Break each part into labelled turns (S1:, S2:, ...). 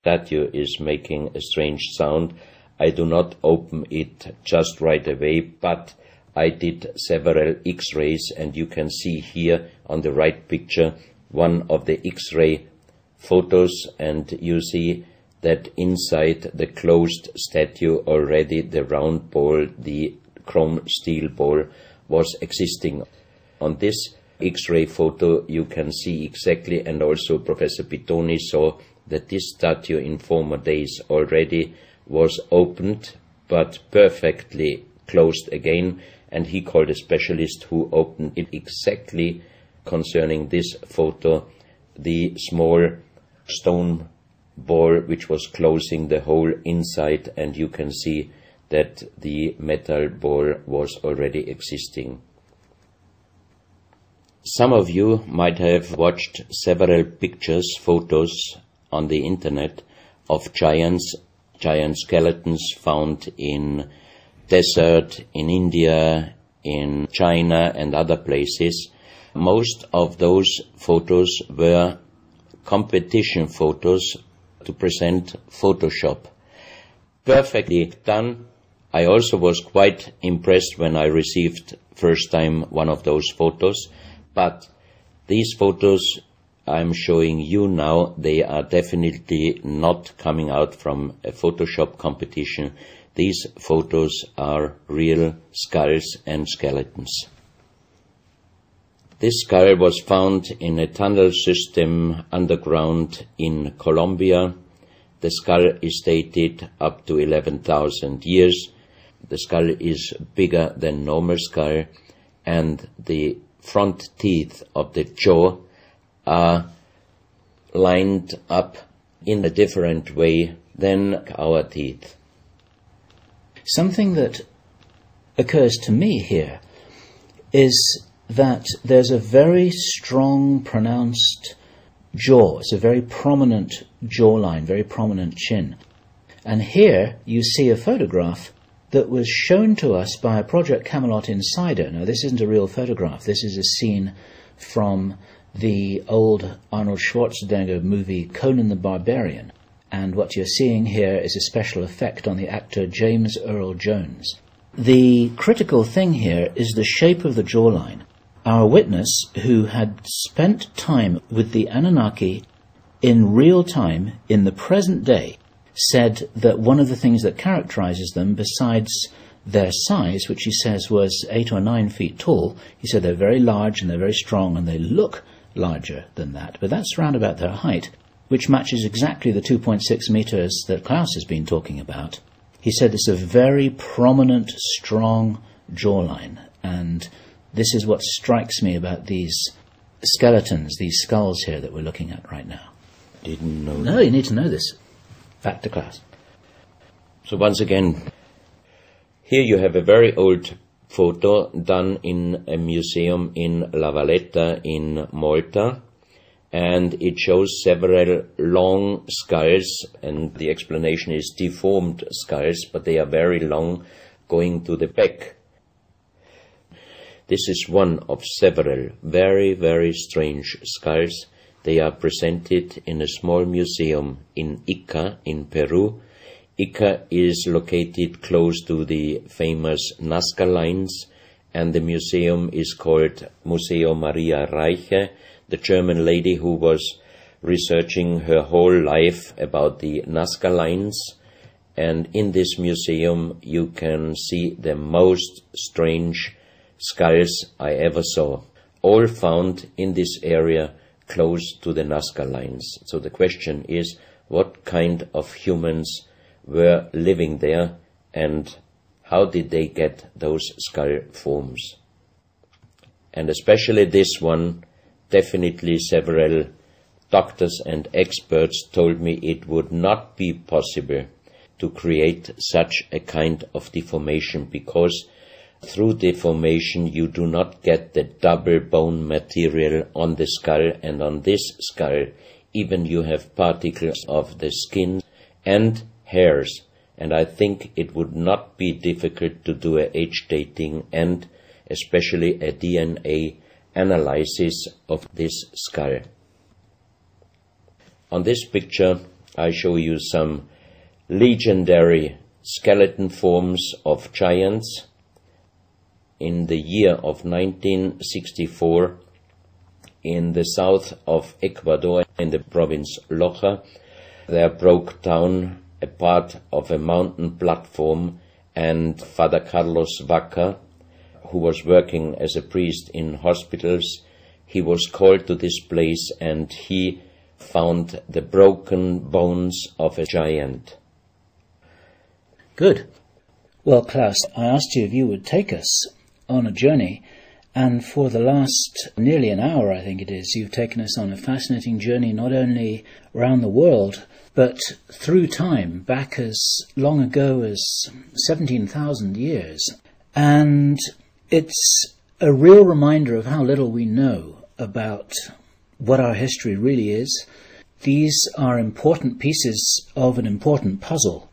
S1: statue is making a strange sound. I do not open it just right away, but I did several X-rays, and you can see here on the right picture one of the X-ray photos, and you see that inside the closed statue already the round ball, the chrome steel ball, was existing. On this X-ray photo you can see exactly, and also Professor Pittoni saw, that this statue in former days already was opened but perfectly closed again, and he called a specialist who opened it exactly concerning this photo, the small stone ball which was closing the hole inside, and you can see that the metal ball was already existing. Some of you might have watched several pictures, photos on the internet of giant skeletons found in desert, in India, in China and other places. Most of those photos were competition photos to present Photoshop. Perfectly done. I also was quite impressed when I received first time one of those photos, but these photos I'm showing you now, they are definitely not coming out from a Photoshop competition. These photos are real skulls and skeletons. This skull was found in a tunnel system underground in Colombia. The skull is dated up to 11,000 years. The skull is bigger than normal skull, and the front teeth of the jaw are lined up in a different way than our teeth.
S2: Something that occurs to me here is that there's a very strong, pronounced jaw. It's a very prominent jawline, very prominent chin. And here you see a photograph that was shown to us by a Project Camelot insider. Now, this isn't a real photograph. This is a scene from the old Arnold Schwarzenegger movie Conan the Barbarian. And what you're seeing here is a special effect on the actor James Earl Jones. The critical thing here is the shape of the jawline. Our witness, who had spent time with the Anunnaki in real time, in the present day, said that one of the things that characterizes them, besides their size, which he says was 8 or 9 feet tall, he said they're very large and they're very strong and they look larger than that. But that's round about their height, which matches exactly the 2.6 meters that Klaus has been talking about. He said it's a very prominent, strong jawline, and this is what strikes me about these skeletons, these skulls here that we're looking at right now.
S1: Didn't know.
S2: No, you need to know this. Back to Klaus.
S1: So once again, here you have a very old photo done in a museum in La Valletta in Malta, and it shows several long skulls, and the explanation is deformed skulls, but they are very long, going to the back. This is one of several very, very strange skulls. They are presented in a small museum in Ica, in Peru. Ica is located close to the famous Nazca lines, and the museum is called Museo Maria Reiche, the German lady who was researching her whole life about the Nazca lines. And in this museum you can see the most strange skulls I ever saw, all found in this area close to the Nazca lines. So the question is, what kind of humans were living there, and how did they get those skull forms? And especially this one, definitely several doctors and experts told me it would not be possible to create such a kind of deformation, because through deformation you do not get the double bone material on the skull, and on this skull even you have particles of the skin and hairs, and I think it would not be difficult to do a age dating and especially a DNA analysis of this skull. On this picture I show you some legendary skeleton forms of giants. In the year of 1964, in the south of Ecuador, in the province Loja, there broke down a part of a mountain platform, and Father Carlos Vaca, who was working as a priest in hospitals, he was called to this place and he found the broken bones of a giant.
S2: Good. Well, Klaus, I asked you if you would take us on a journey, and for the last nearly an hour, I think it is, you've taken us on a fascinating journey not only around the world, but through time, back as long ago as 17,000 years. And it's a real reminder of how little we know about what our history really is. These are important pieces of an important puzzle,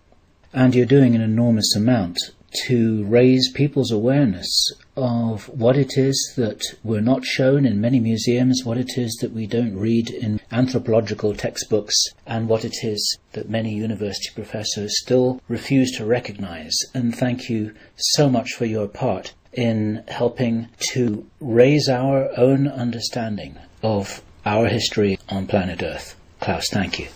S2: and you're doing an enormous amount to raise people's awareness of what it is that we're not shown in many museums, what it is that we don't read in anthropological textbooks, and what it is that many university professors still refuse to recognize. And thank you so much for your part in helping to raise our own understanding of our history on planet Earth. Klaus, thank you.